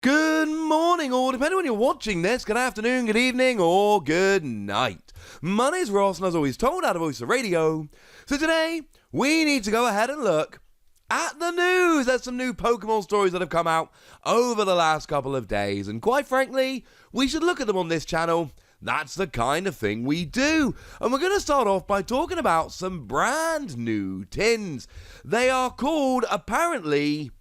Good morning, or depending on when you're watching this, good afternoon, good evening, or good night. My name's Ross, and as always told out of Voice of Radio. So today, we need to go ahead and look at the news. There's some new Pokemon stories that have come out over the last couple of days, and quite frankly, we should look at them on this channel. That's the kind of thing we do. And we're going to start off by talking about some brand new tins. They are called, apparently,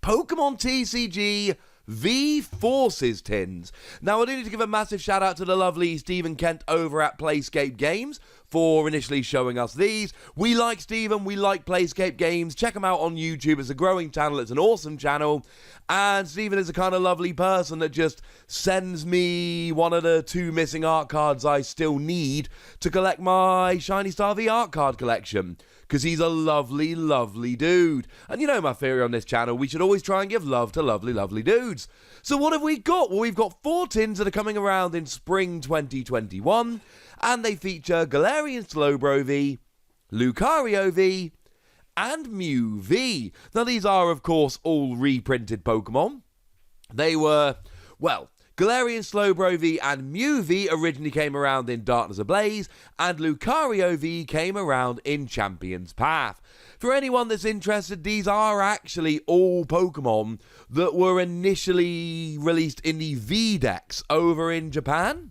Pokémon TCG V-Forces tins. Now, I do need to give a massive shout out to the lovely Stephen Kent over at Playscape Games for initially showing us these. We like Stephen, we like Playscape Games. Check him out on YouTube. It's a growing channel, it's an awesome channel. And Stephen is a kind of lovely person that just sends me one of the 2 missing art cards I still need to collect my Shiny Star V art card collection. Because he's a lovely, lovely dude. And you know my theory on this channel, we should always try and give love to lovely, lovely dudes. So what have we got? Well, we've got 4 tins that are coming around in spring 2021. And they feature Galarian Slowbro V, Lucario V, and Mew V. Now these are, of course, all reprinted Pokemon. They were, well, Galarian Slowbro V and Mew V originally came around in Darkness Ablaze, and Lucario V came around in Champion's Path. For anyone that's interested, these are actually all Pokemon that were initially released in the V-Dex over in Japan,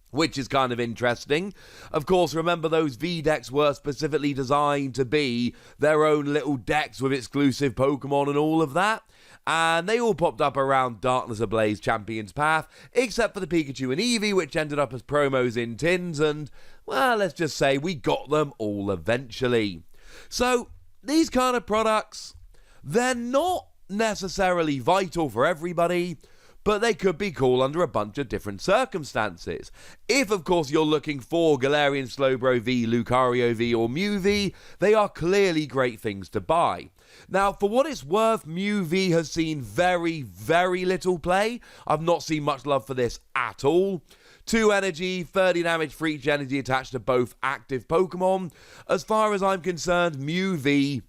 which is kind of interesting. Of course, remember those V-Decks were specifically designed to be their own little decks with exclusive Pokemon and all of that. And they all popped up around Darkness Ablaze Champion's Path, except for the Pikachu and Eevee, which ended up as promos in tins, and, well, let's just say we got them all eventually. So, these kind of products, they're not necessarily vital for everybody, but they could be cool under a bunch of different circumstances. If, of course, you're looking for Galarian Slowbro V, Lucario V, or Mew V, they are clearly great things to buy. Now, for what it's worth, Mew V has seen very, very little play. I've not seen much love for this at all. 2 energy, 30 damage for each energy attached to both active Pokemon. As far as I'm concerned, Mew V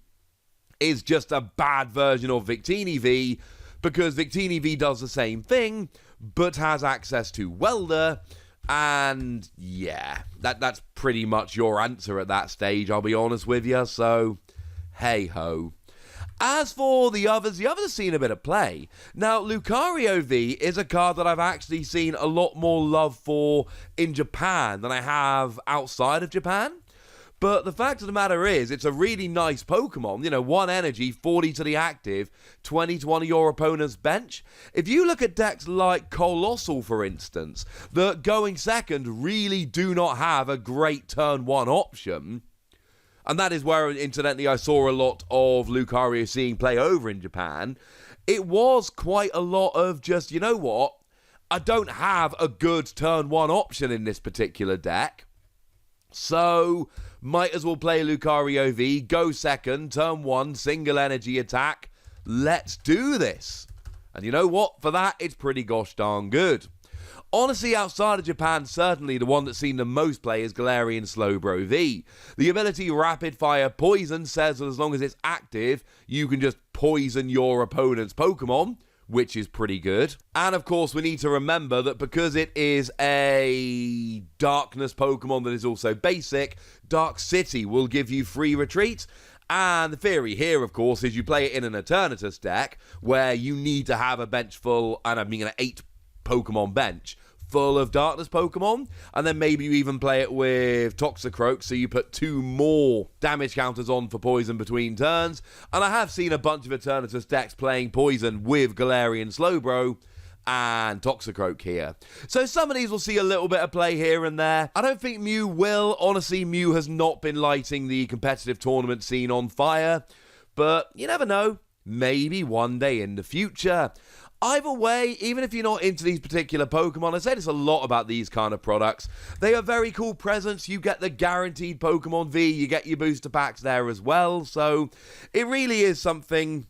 is just a bad version of Victini V, because Victini V does the same thing, but has access to Welder, and yeah, that's pretty much your answer at that stage, I'll be honest with you, so hey-ho. As for the others have seen a bit of play. Now, Lucario V is a card that I've actually seen a lot more love for in Japan than I have outside of Japan. But the fact of the matter is, it's a really nice Pokemon. You know, 1 energy, 40 to the active, 20 to one of your opponent's bench. If you look at decks like Colossal, for instance, that going second really do not have a great turn 1 option. And that is where, incidentally, I saw a lot of Lucario seeing play over in Japan. It was quite a lot of just, you know what? I don't have a good turn 1 option in this particular deck. So, might as well play Lucario V, go second, turn 1, single energy attack. Let's do this. And you know what? For that, it's pretty gosh darn good. Honestly, outside of Japan, certainly the one that's seen the most play is Galarian Slowbro V. The ability Rapid Fire Poison says that as long as it's active, you can just poison your opponent's Pokemon, which is pretty good. And of course, we need to remember that because it is a darkness Pokemon that is also basic, Dark City will give you free retreat. And the theory here, of course, is you play it in an Eternatus deck where you need to have a bench full, and I mean an 8 Pokemon bench full of darkness Pokemon, and then maybe you even play it with Toxicroak, so you put 2 more damage counters on for poison between turns. And I have seen a bunch of Eternatus decks playing poison with Galarian Slowbro and Toxicroak here. So some of these will see a little bit of play here and there. I don't think Mew will. Honestly, Mew has not been lighting the competitive tournament scene on fire, but you never know. Maybe one day in the future. Either way, even if you're not into these particular Pokemon, I say this a lot about these kind of products, they are very cool presents. You get the guaranteed Pokemon V, you get your booster packs there as well, so it really is something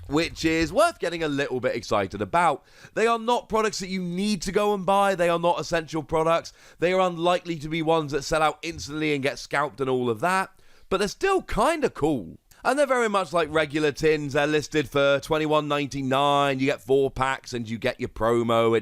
which is worth getting a little bit excited about. They are not products that you need to go and buy. They are not essential products. They are unlikely to be ones that sell out instantly and get scalped and all of that, but they're still kind of cool. And they're very much like regular tins. They're listed for $21.99. You get 4 packs and you get your promo.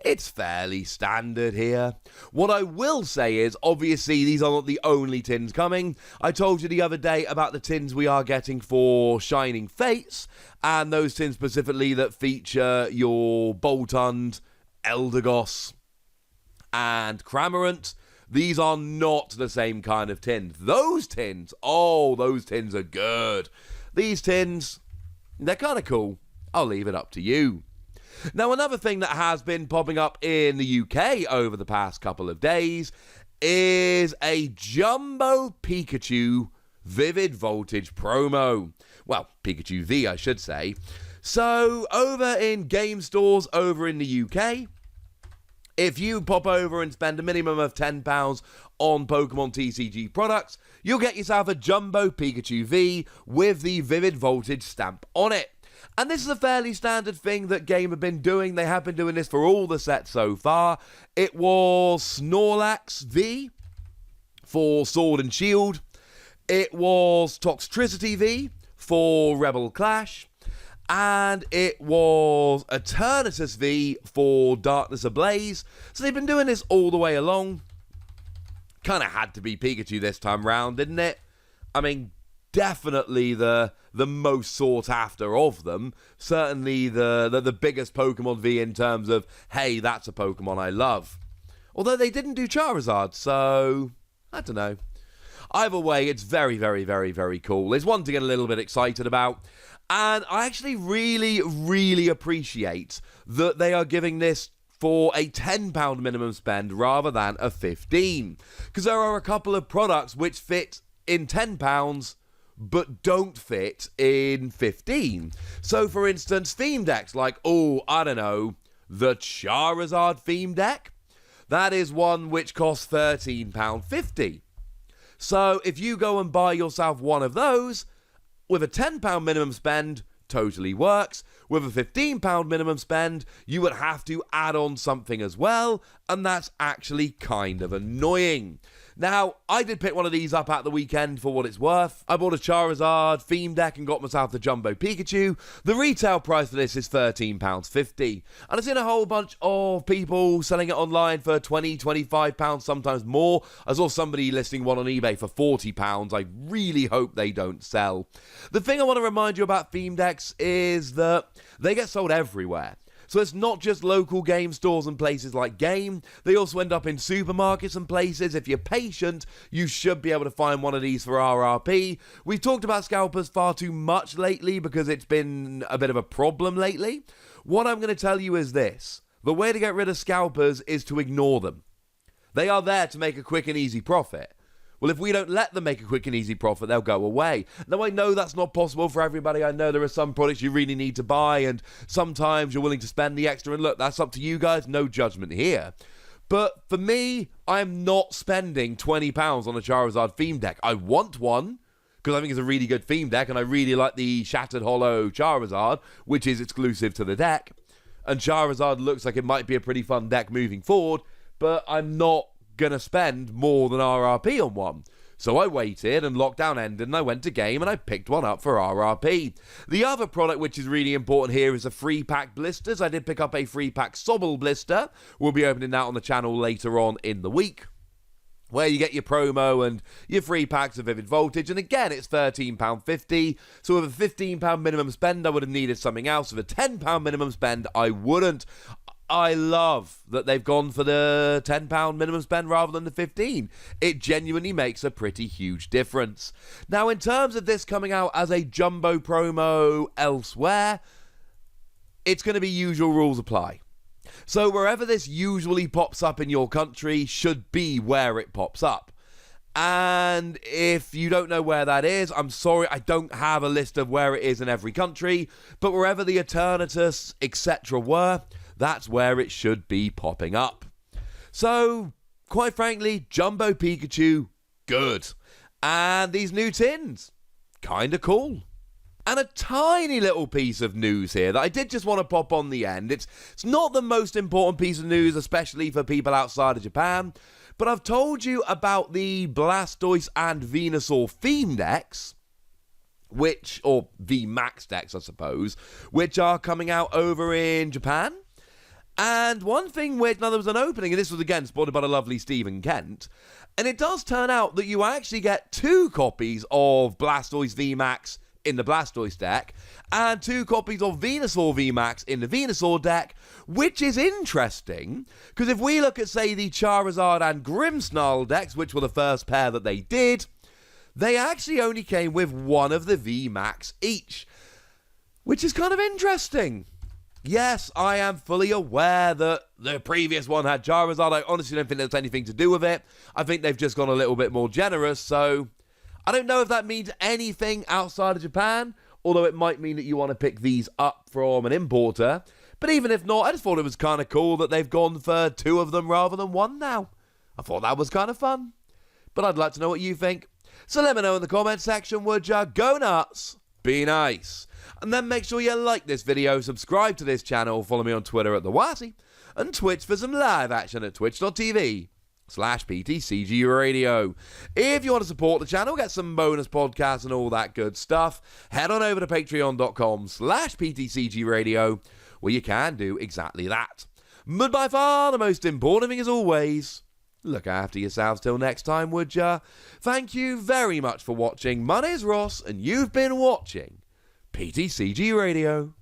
It's fairly standard here. What I will say is, obviously, these are not the only tins coming. I told you the other day about the tins we are getting for Shining Fates, and those tins specifically that feature your Boltund, Eldegoss, and Cramorant. These are not the same kind of tins. Those tins are good. These tins, they're kind of cool. I'll leave it up to you. Now, another thing that has been popping up in the UK over the past couple of days is a Jumbo Pikachu Vivid Voltage promo. Well, Pikachu V, I should say. So, over in game stores over in the UK, if you pop over and spend a minimum of £10 on Pokemon TCG products, you'll get yourself a Jumbo Pikachu V with the Vivid Voltage stamp on it. And this is a fairly standard thing that Game have been doing. They have been doing this for all the sets so far. It was Snorlax V for Sword and Shield. It was Toxtricity V for Rebel Clash. And it was Eternatus V for Darkness Ablaze. So they've been doing this all the way along. Kind of had to be Pikachu this time round, didn't it? I mean, definitely the most sought after of them. Certainly the biggest Pokemon V in terms of, hey, that's a Pokemon I love. Although they didn't do Charizard, so I don't know. Either way, it's very, very, very, very cool. It's one to get a little bit excited about. And I actually really, really appreciate that they are giving this for a £10 minimum spend rather than a $15. Because there are a couple of products which fit in £10 but don't fit in $15. So, for instance, theme decks like, I don't know, the Charizard theme deck. That is one which costs £13.50. So, if you go and buy yourself one of those, with a £10 minimum spend, totally works. With a £15 minimum spend, you would have to add on something as well, and that's actually kind of annoying. Now, I did pick one of these up at the weekend for what it's worth. I bought a Charizard theme deck and got myself the Jumbo Pikachu. The retail price for this is £13.50. And I've seen a whole bunch of people selling it online for £20, £25, sometimes more. I saw somebody listing one on eBay for £40. I really hope they don't sell. The thing I want to remind you about theme decks is that they get sold everywhere. So it's not just local game stores and places like Game. They also end up in supermarkets and places. If you're patient, you should be able to find one of these for RRP. We've talked about scalpers far too much lately because it's been a bit of a problem lately. What I'm going to tell you is this. The way to get rid of scalpers is to ignore them. They are there to make a quick and easy profit. Well, if we don't let them make a quick and easy profit, they'll go away. Now, I know that's not possible for everybody. I know there are some products you really need to buy, and sometimes you're willing to spend the extra. And look, that's up to you guys. No judgment here. But for me, I'm not spending £20 on a Charizard theme deck. I want one, because I think it's a really good theme deck, and I really like the Shattered Hollow Charizard, which is exclusive to the deck. And Charizard looks like it might be a pretty fun deck moving forward, but I'm not gonna spend more than RRP on one. So I waited and lockdown ended and I went to Game and I picked one up for RRP. The other product which is really important here is a free pack blisters. I did pick up a free pack Sobble blister. We'll be opening that on the channel later on in the week, where you get your promo and your free packs of Vivid Voltage. And again, it's £13.50. So with a £15 minimum spend, I would have needed something else. With a £10 minimum spend, I wouldn't. I love that they've gone for the £10 minimum spend rather than the $15. It genuinely makes a pretty huge difference. Now, in terms of this coming out as a jumbo promo elsewhere, it's going to be usual rules apply. So wherever this usually pops up in your country should be where it pops up. And if you don't know where that is, I'm sorry, I don't have a list of where it is in every country, but wherever the Eternatus, etc. were, that's where it should be popping up. So, quite frankly, Jumbo Pikachu, good. And these new tins, kinda cool. And a tiny little piece of news here that I did just want to pop on the end. It's not the most important piece of news, especially for people outside of Japan, but I've told you about the Blastoise and Venusaur theme decks, or VMAX decks, I suppose, which are coming out over in Japan. And one thing which, now there was an opening, and this was again spotted by the lovely Stephen Kent, and it does turn out that you actually get 2 copies of Blastoise VMAX in the Blastoise deck, and 2 copies of Venusaur VMAX in the Venusaur deck, which is interesting, because if we look at, say, the Charizard and Grimmsnarl decks, which were the first pair that they did, they actually only came with 1 of the VMAX each, which is kind of interesting. Yes, I am fully aware that the previous one had Charizard. I honestly don't think there's anything to do with it. I think they've just gone a little bit more generous, so I don't know if that means anything outside of Japan, although it might mean that you want to pick these up from an importer. But even if not, I just thought it was kind of cool that they've gone for 2 of them rather than 1 now. I thought that was kind of fun. But I'd like to know what you think. So let me know in the comment section, would ya? Go nuts, be nice. And then make sure you like this video, subscribe to this channel, follow me on Twitter at TheWazzy, and Twitch for some live action at twitch.tv/PTCGRadio. If you want to support the channel, get some bonus podcasts and all that good stuff, head on over to patreon.com/PTCGRadio, where you can do exactly that. But by far the most important thing is always, look after yourselves till next time, would ya? Thank you very much for watching. My name's Ross, and you've been watching PTCG Radio.